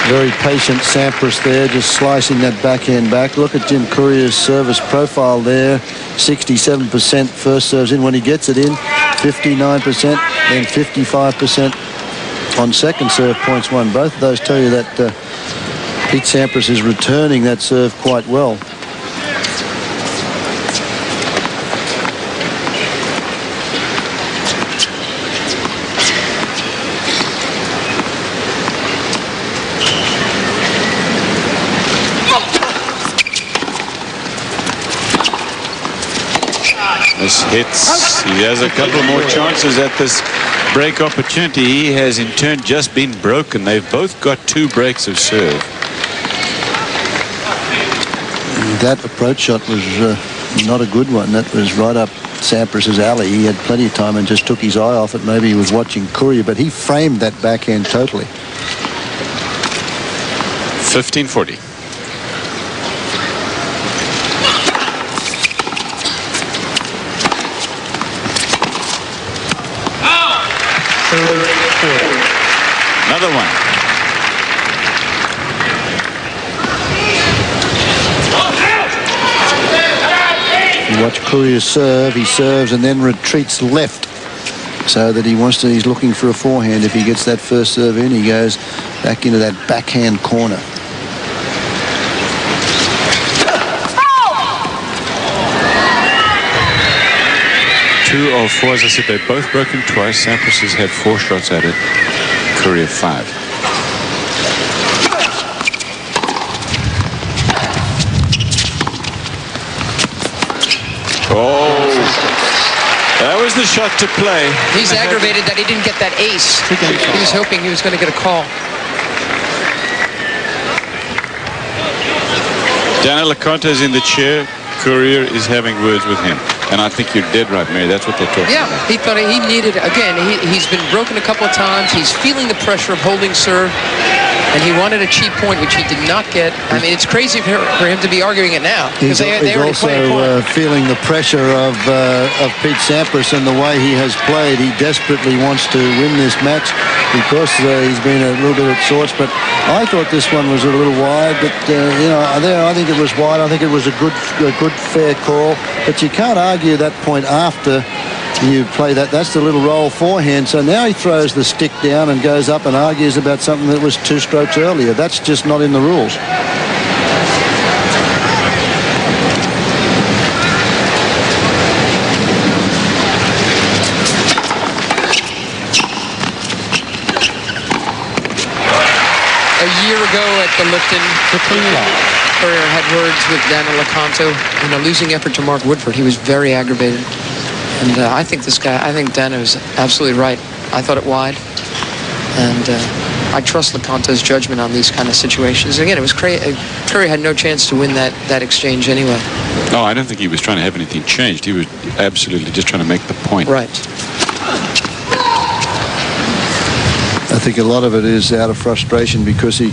Very patient Sampras there, just slicing that backhand back. Look at Jim Courier's service profile there. 67% first serves in. When he gets it in, 59%, then 55% on second serve points won. Both of those tell you that Pete Sampras is returning that serve quite well. This hits. He has a couple more chances at this break opportunity. He has in turn just been broken. They've both got 2 breaks of serve. That approach shot was not a good one. That was right up Sampras's alley. He had plenty of time and just took his eye off it. Maybe he was watching Courier, but he framed that backhand totally. 15-40. Another one. You watch Courier serve. He serves and then retreats left, so that he's looking for a forehand. If he gets that first serve in, he goes back into that backhand corner. Two of 4, as I said, they've both broken twice. Sampras has had 4 shots at it. Courier 5. Oh, that was the shot to play. He's aggravated that he didn't get that ace. He was hoping he was going to get a call. Daniel LeConte is in the chair. Courier is having words with him. And I think you're dead right, Mary. That's what they're talking about. Yeah, he thought he needed, again, he's been broken a couple of times. He's feeling the pressure of holding serve. And he wanted a cheap point, which he did not get. I mean, it's crazy for him to be arguing it now. He's also feeling the pressure of Pete Sampras and the way he has played. He desperately wants to win this match because he's been a little bit at sorts. But I thought this one was a little wide. But, you know, I think it was wide. I think it was a good, fair call. But you can't argue that point after you play that. That's the little roll forehand. So now he throws the stick down and goes up and argues about something that was 2 strokes earlier. That's just not in the rules. A year ago at the Lipton, Courier had words with Daniel LeConte in a losing effort to Mark Woodford. He was very aggravated. And I think Dano is absolutely right. I thought it wide. And I trust LeConte's judgment on these kind of situations. Again, it was Courier had no chance to win that exchange anyway. No, I don't think he was trying to have anything changed. He was absolutely just trying to make the point. Right. I think a lot of it is out of frustration because he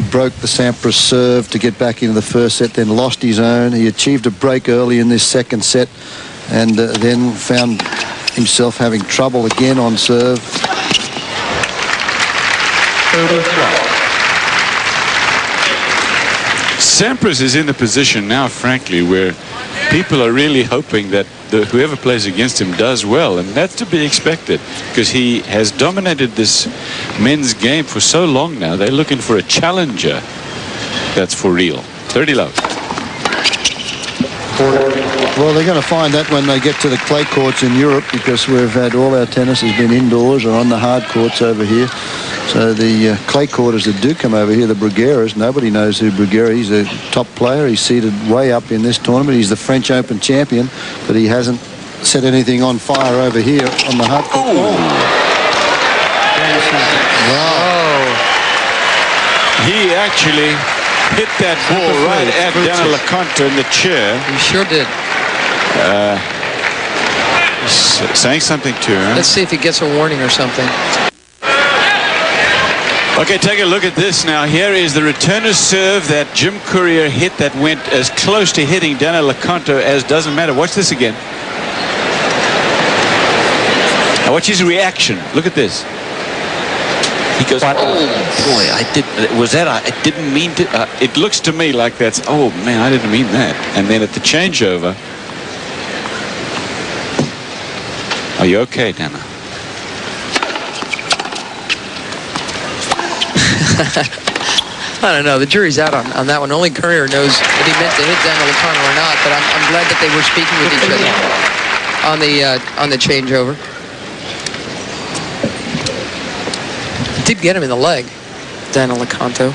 broke the Sampras serve to get back into the first set, then lost his own. He achieved a break early in this second set, and then found himself having trouble again on serve. Sampras is in a position now, frankly, where people are really hoping that whoever plays against him does well, and that's to be expected because he has dominated this men's game for so long now. They're looking for a challenger that's for real. 30 love. Well, they're going to find that when they get to the clay courts in Europe, because we've had all our tennis has been indoors or on the hard courts over here. So the clay courters that do come over here, the Brugueras, nobody knows who Bruguera is. He's a top player. He's seated way up in this tournament. He's the French Open champion, but he hasn't set anything on fire over here on the hard court. Wow. He actually hit that ball right at Daniel LeConte in the chair. He sure did. Saying something to him. Let's see if he gets a warning or something. Okay, take a look at this now. Here is the returner's serve that Jim Courier hit that went as close to hitting Daniel LeConte as doesn't matter. Watch this again. Now watch his reaction. Look at this. He goes, oh boy, I didn't mean to. It looks to me like that's, oh man, I didn't mean that. And then at the changeover, are you okay, Dana? I don't know. The jury's out on that one. Only Courier knows if he meant to hit Daniel Lacano or not. But I'm glad that they were speaking with each other on the changeover. Did get him in the leg, Daniel Lacano.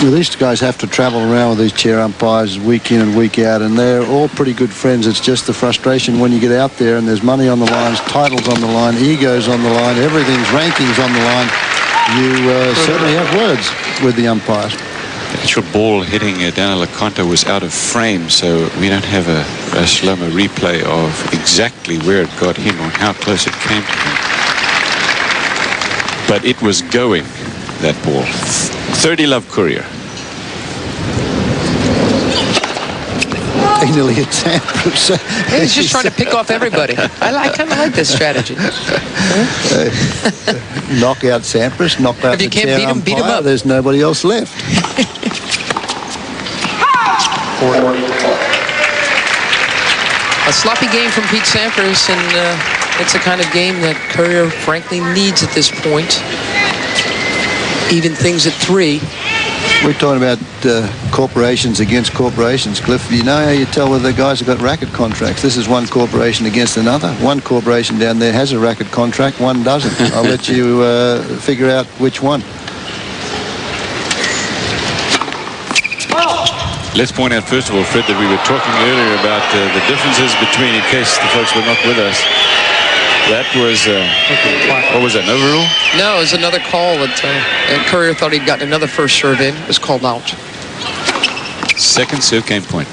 Well, these guys have to travel around with these chair umpires week in and week out, and they're all pretty good friends. It's just the frustration when you get out there and there's money on the line, titles on the line, egos on the line, everything's rankings on the line. You certainly have words with the umpires. The actual ball hitting Daniel Lacano was out of frame, so we don't have a slow-mo replay of exactly where it got him or how close it came to him. But it was going, that ball. 30 love Courier. He nearly hit Sampras. He's just trying to pick off everybody. I kind of like this strategy. Knock out Sampras, knock out if you the can't chair beat him, umpire, beat him up. There's nobody else left. A sloppy game from Pete Sampras, and it's the kind of game that Courier frankly needs at this point. Even things at 3. We're talking about corporations against corporations, Cliff. You know how you tell whether the guys have got racket contracts? This is one corporation against another. One corporation down there has a racket contract, one doesn't. I'll let you figure out which one. Let's point out, first of all, Fred, that we were talking earlier about the differences between, in case the folks were not with us. That was, what was that, an overrule? No, it was another call that Courier thought he'd gotten another first serve in. It was called out. Second serve game point.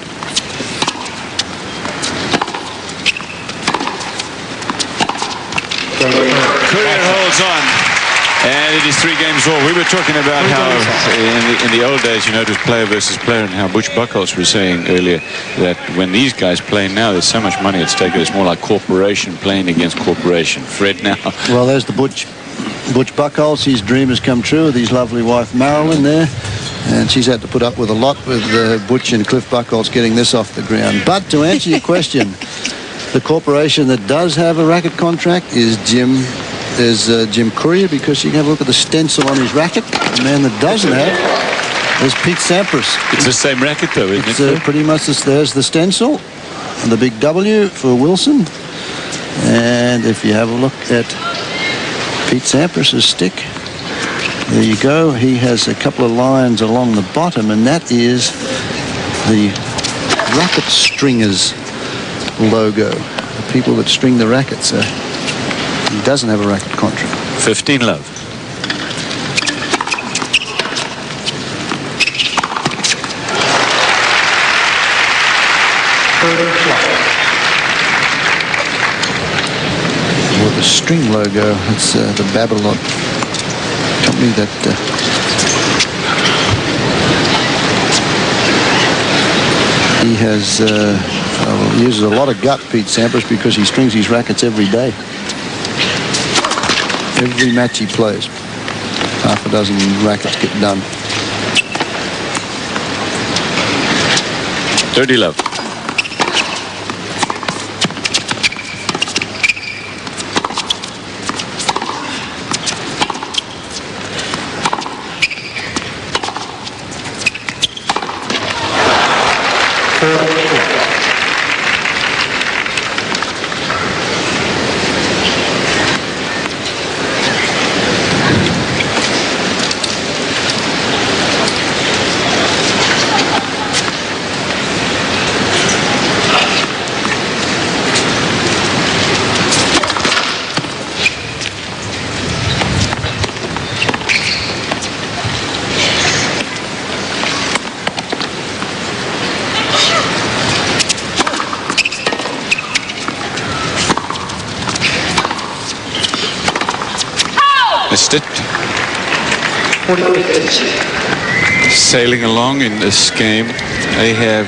Courier holds on. And it is 3 games all. We were talking about how in the old days, you know, it was player versus player, and how Butch Buchholz was saying earlier that when these guys play now, there's so much money at stake. It's more like corporation playing against corporation. Fred now. Well, there's the Butch Buchholz. His dream has come true with his lovely wife Marilyn there. And she's had to put up with a lot with Butch and Cliff Buchholz getting this off the ground. But to answer your question, the corporation that does have a racket contract is Jim Courier, because you can have a look at the stencil on his racket. The man that doesn't have is Pete Sampras. It's the same racket, though, isn't it's, it? Pretty much there's the stencil and the big W for Wilson. And if you have a look at Pete Sampras' stick, there you go. He has a couple of lines along the bottom, and that is the racket stringers logo. The people that string the rackets. He doesn't have a racket contract. 15 love. Well, the string logo, it's the Babylon company that he has uses a lot of gut, Pete Sampras, because he strings his rackets every day. Every match he plays, half a dozen rackets get done. 30 love. Missed it. Sailing along in this game, they have